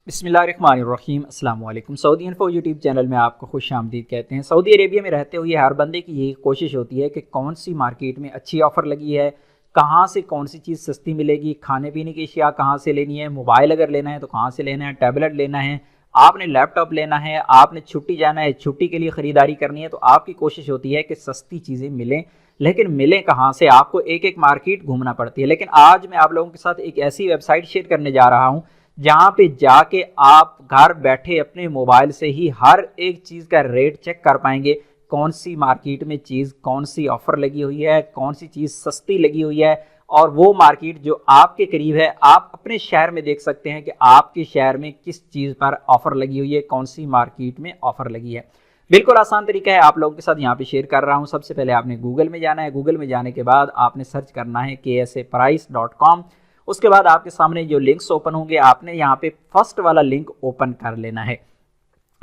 बिस्मिल्लाहिर्रहमानिर्रहीम अस्सलाम वालेकुम। सऊदी इन्फो यूट्यूब चैनल में आपको खुश आमदीद कहते हैं। सऊदी अरेबिया में रहते हुए हर बंदे की यही कोशिश होती है कि कौन सी मार्केट में अच्छी ऑफ़र लगी है, कहाँ से कौन सी चीज़ सस्ती मिलेगी, खाने पीने की अशिया कहाँ से लेनी है, मोबाइल अगर लेना है तो कहाँ से लेना है, टैबलेट लेना है, आपने लैपटॉप लेना है, आपने छुट्टी जाना है, छुट्टी के लिए ख़रीदारी करनी है, तो आपकी कोशिश होती है कि सस्ती चीज़ें मिलें। लेकिन मिलें कहाँ से, आपको एक एक मार्केट घूमना पड़ती है। लेकिन आज मैं आप लोगों के साथ एक ऐसी वेबसाइट शेयर करने जा रहा हूँ जहाँ पे जाके आप घर बैठे अपने मोबाइल से ही हर एक चीज़ का रेट चेक कर पाएंगे। कौन सी मार्केट में चीज़, कौन सी ऑफ़र लगी हुई है, कौन सी चीज़ सस्ती लगी हुई है, और वो मार्केट जो आपके करीब है आप अपने शहर में देख सकते हैं कि आपके शहर में किस चीज़ पर ऑफ़र लगी हुई है, कौन सी मार्केट में ऑफ़र लगी है। बिल्कुल आसान तरीका है, आप लोगों के साथ यहाँ पे शेयर कर रहा हूँ। सबसे पहले आपने गूगल में जाना है। गूगल में जाने के बाद आपने सर्च करना है KSAprice.com। उसके बाद आपके सामने जो लिंक्स ओपन होंगे, आपने यहाँ पे फर्स्ट वाला लिंक ओपन कर लेना है।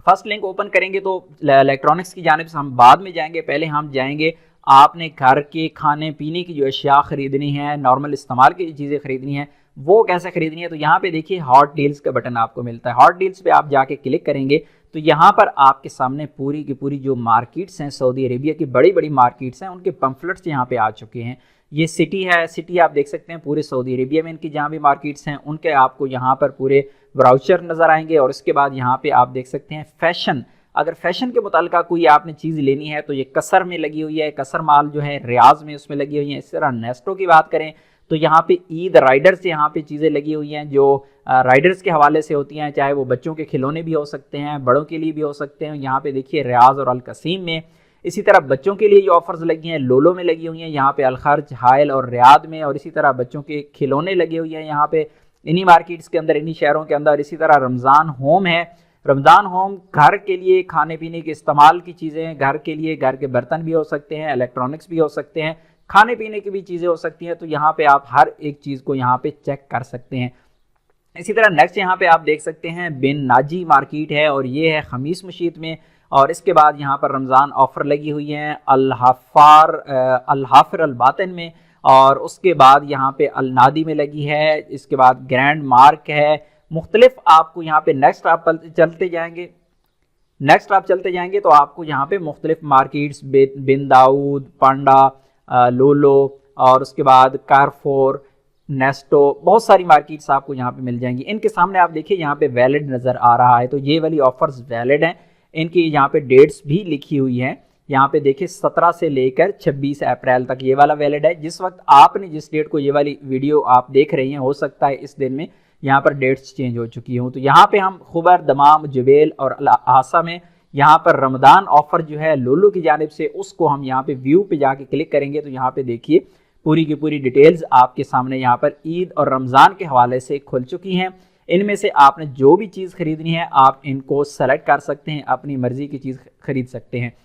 फर्स्ट लिंक ओपन करेंगे तो इलेक्ट्रॉनिक्स की जानिब से हम बाद में जाएंगे, पहले हम जाएंगे आपने घर के खाने पीने की जो अशिया ख़रीदनी है, नॉर्मल इस्तेमाल की चीज़ें ख़रीदनी है, वो कैसे ख़रीदनी है। तो यहाँ पे देखिए हॉट डील्स का बटन आपको मिलता है। हॉट डील्स पे आप जाके क्लिक करेंगे तो यहाँ पर आपके सामने पूरी की पूरी जो मार्केट्स हैं, सऊदी अरेबिया की बड़ी बड़ी मार्केट्स हैं, उनके पम्फलेट्स यहाँ पे आ चुके हैं। ये सिटी है, सिटी आप देख सकते हैं पूरे सऊदी अरेबिया में इनकी जहाँ भी मार्केट्स हैं उनके आपको यहाँ पर पूरे ब्राउचर नज़र आएंगे। और इसके बाद यहाँ पे आप देख सकते हैं फैशन। अगर फैशन के मुताल्लिक़ कोई आपने चीज़ लेनी है तो ये कसर में लगी हुई है, कसर माल जो है रियाज में उसमें लगी हुई है। इस तरह नेस्टो की बात करें तो यहाँ पे ईद राइडर्स यहाँ पे चीज़ें लगी हुई हैं जो राइडर्स के हवाले से होती हैं, चाहे वो बच्चों के खिलौने भी हो सकते हैं, बड़ों के लिए भी हो सकते हैं। यहाँ पे देखिए रियाज और अल कसीम में। इसी तरह बच्चों के लिए जो ऑफर्स लगी हैं लोलो में लगी हुई हैं, यहाँ पे अलखर्ज, हायल और रियाद में। और इसी तरह बच्चों के खिलौने लगे हुए हैं यहाँ पे इन्हीं मार्केट्स के अंदर, इन्हीं शहरों के अंदर। इसी तरह रमज़ान होम है। रमज़ान होम घर के लिए खाने पीने के इस्तेमाल की चीज़ें, घर के लिए घर के बर्तन भी हो सकते हैं, इलेक्ट्रॉनिक्स भी हो सकते हैं, खाने पीने की भी चीज़ें हो सकती हैं। तो यहाँ पे आप हर एक चीज़ को यहाँ पे चेक कर सकते हैं। इसी तरह नेक्स्ट यहाँ पे आप देख सकते हैं बिन नाजी मार्केट है और ये है खमीस मशीद में। और इसके बाद यहाँ पर रमज़ान ऑफ़र लगी हुई हैं अल-हाफिर अल-बातिन में। और उसके बाद यहाँ पे अल-नादी में लगी है। इसके बाद ग्रैंड मार्क है। मुख्तलिफ आपको यहाँ पे नेक्स्ट आप चलते जाएंगे तो आपको यहाँ पे मुख्तलिफ मार्केट्स बिन दाऊद, पांडा, लोलो और उसके बाद कारफोर, नेस्टो, बहुत सारी मार्केट्स आपको यहाँ पे मिल जाएंगी। इनके सामने आप देखिए यहाँ पे वैलिड नज़र आ रहा है, तो ये वाली ऑफर्स वैलिड हैं। इनकी यहाँ पे डेट्स भी लिखी हुई हैं। यहाँ पे देखिए 17 से लेकर 26 अप्रैल तक ये वाला वैलिड है। जिस वक्त आपने जिस डेट को ये वाली वीडियो आप देख रही हैं, हो सकता है इस दिन में यहाँ पर डेट्स चेंज हो चुकी हों। तो यहाँ पे हम खुबर, दमाम, जुबैल और आसा में यहाँ पर रमज़ान ऑफ़र जो है लोलो की जानिब से, उसको हम यहाँ पे व्यू पे जाके क्लिक करेंगे तो यहाँ पे देखिए पूरी की पूरी डिटेल्स आपके सामने यहाँ पर ईद और रमज़ान के हवाले से खुल चुकी हैं। इनमें से आपने जो भी चीज़ ख़रीदनी है आप इनको सेलेक्ट कर सकते हैं, अपनी मर्ज़ी की चीज़ ख़रीद सकते हैं।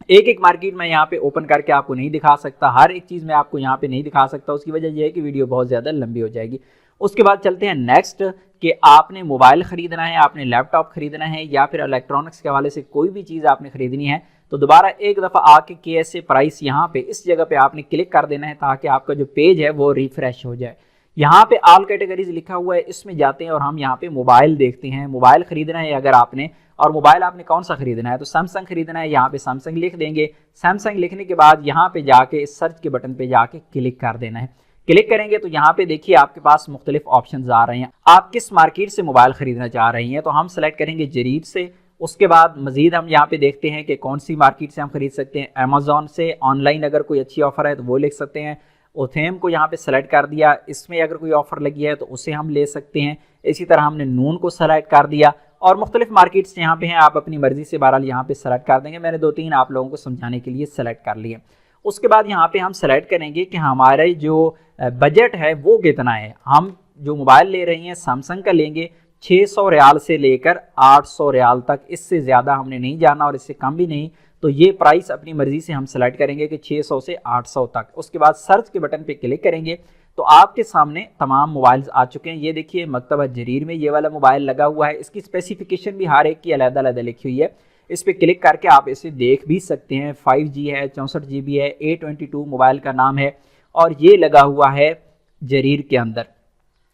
एक एक मार्केट में यहाँ पे ओपन करके आपको नहीं दिखा सकता, हर एक चीज़ में आपको यहाँ पे नहीं दिखा सकता। उसकी वजह यह है कि वीडियो बहुत ज़्यादा लंबी हो जाएगी। उसके बाद चलते हैं नेक्स्ट कि आपने मोबाइल ख़रीदना है, आपने लैपटॉप ख़रीदना है या फिर इलेक्ट्रॉनिक्स के हवाले से कोई भी चीज़ आपने ख़रीदनी है तो दोबारा एक दफ़ा आके KSA प्राइस यहाँ पे इस जगह पे आपने क्लिक कर देना है ताकि आपका जो पेज है वो रिफ्रेश हो जाए। यहाँ पे ऑल कैटेगरीज लिखा हुआ है, इसमें जाते हैं और हम यहाँ पे मोबाइल देखते हैं। मोबाइल ख़रीदना है अगर आपने, और मोबाइल आपने कौन सा ख़रीदना है तो सैमसंग ख़रीदना है, यहाँ पे सैमसंग लिख देंगे। सैमसंग लिखने के बाद यहाँ पे जाके सर्च के बटन पे जाके क्लिक कर देना है। क्लिक करेंगे तो यहाँ पे देखिए आपके पास मुख्तलिफ ऑप्शंस आ रहे हैं। आप किस मार्केट से मोबाइल ख़रीदना चाह रही हैं तो हम सेलेक्ट करेंगे जरीद से। उसके बाद मज़ीद हम यहाँ पे देखते हैं कि कौन सी मार्केट से हम ख़रीद सकते हैं। अमेज़ॉन से ऑनलाइन अगर कोई अच्छी ऑफ़र है तो वो लिख सकते हैं। ओथेम को यहाँ पे सेलेक्ट कर दिया, इसमें अगर कोई ऑफ़र लगी है तो उसे हम ले सकते हैं। इसी तरह हमने नून को सेलेक्ट कर दिया और मुख्तलिफ मार्केट्स यहाँ पे हैं, आप अपनी मर्ज़ी से बहरहाल यहाँ पे सेलेक्ट कर देंगे। मैंने 2-3 आप लोगों को समझाने के लिए सेलेक्ट कर लिए। उसके बाद यहाँ पे हम सेलेक्ट करेंगे कि हमारे जो बजट है वो कितना है। हम जो मोबाइल ले रही हैं सैमसंग का लेंगे 600 रियाल से लेकर 800 रियाल तक, इससे ज़्यादा हमने नहीं जाना और इससे कम भी नहीं। तो ये प्राइस अपनी मर्ज़ी से हम सेलेक्ट करेंगे कि 600 से 800 तक। उसके बाद सर्च के बटन पे क्लिक करेंगे तो आपके सामने तमाम मोबाइल्स आ चुके हैं। ये देखिए मकतबा जरीर में ये वाला मोबाइल लगा हुआ है, इसकी स्पेसिफिकेशन भी हर एक की अलग-अलग लिखी हुई है। इस पर क्लिक करके आप इसे देख भी सकते हैं। 5G है, 64 GB है, A22 मोबाइल का नाम है और ये लगा हुआ है जरीर के अंदर।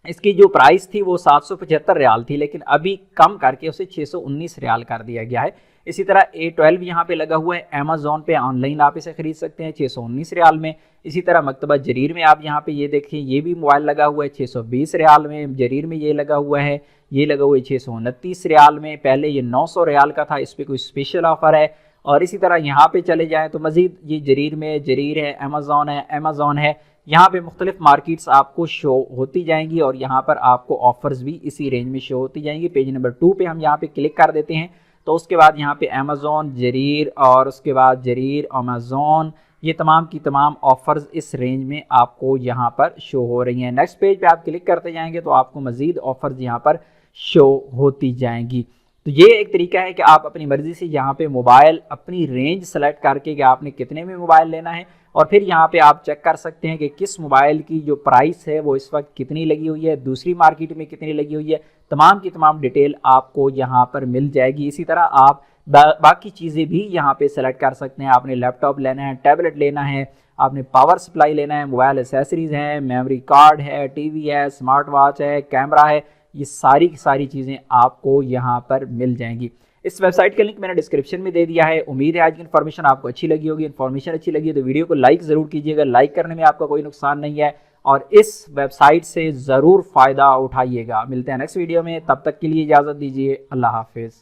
इसकी जो प्राइस थी वो 775 रियाल थी, लेकिन अभी कम करके उसे 619 रियाल कर दिया गया है। इसी तरह A12 यहाँ पे लगा हुआ है, अमेजोन पे ऑनलाइन आप इसे खरीद सकते हैं 619 रियाल में। इसी तरह मकतबा जरीर में आप यहाँ पे ये देखिए, ये भी मोबाइल लगा हुआ है 620 रियाल में, जरीर में ये लगा हुआ है, ये लगा हुआ है 629 रियाल में। पहले ये 900 रियाल का था, इस पर कोई स्पेशल ऑफर है। और इसी तरह यहाँ पे चले जाएँ तो मज़ीद ये जरीर में, जरीर है, अमेज़ॉन है, यहाँ पे मुख्तलिफ मार्केट्स आपको शो होती जाएंगी और यहाँ पर आपको ऑफर्स भी इसी रेंज में शो होती जाएंगी। पेज नंबर 2 पे हम यहाँ पे क्लिक कर देते हैं तो उसके बाद यहाँ पे अमेज़ॉन, जरीर और उसके बाद जरीर, अमेज़ॉन, ये तमाम की तमाम ऑफर्स इस रेंज में आपको यहाँ पर शो हो रही हैं। नेक्स्ट पेज पे आप क्लिक करते जाएंगे तो आपको मज़ीद ऑफर्स यहाँ पर शो होती जाएंगी। तो ये एक तरीका है कि आप अपनी मर्ज़ी से यहाँ पे मोबाइल अपनी रेंज सेलेक्ट करके कि आपने कितने में मोबाइल लेना है, और फिर यहाँ पे आप चेक कर सकते हैं कि किस मोबाइल की जो प्राइस है वो इस वक्त कितनी लगी हुई है, दूसरी मार्केट में कितनी लगी हुई है, तमाम की तमाम डिटेल आपको यहाँ पर मिल जाएगी। इसी तरह आप बाकी चीज़ें भी यहाँ पे सेलेक्ट कर सकते हैं। आपने लैपटॉप लेना है, टैबलेट लेना है, आपने पावर सप्लाई लेना है, मोबाइल एसेसरीज़ हैं, मेमोरी कार्ड है, टीवी है, स्मार्ट वॉच है, कैमरा है, ये सारी की सारी चीज़ें आपको यहाँ पर मिल जाएंगी। इस वेबसाइट का लिंक मैंने डिस्क्रिप्शन में दे दिया है। उम्मीद है आज की इन्फॉर्मेशन आपको अच्छी लगी होगी। इन्फॉर्मेशन अच्छी लगी है तो वीडियो को लाइक ज़रूर कीजिएगा, लाइक करने में आपका कोई नुकसान नहीं है, और इस वेबसाइट से ज़रूर फ़ायदा उठाइएगा। मिलते हैं नेक्स्ट वीडियो में, तब तक के लिए इजाज़त दीजिए। अल्लाह हाफिज़।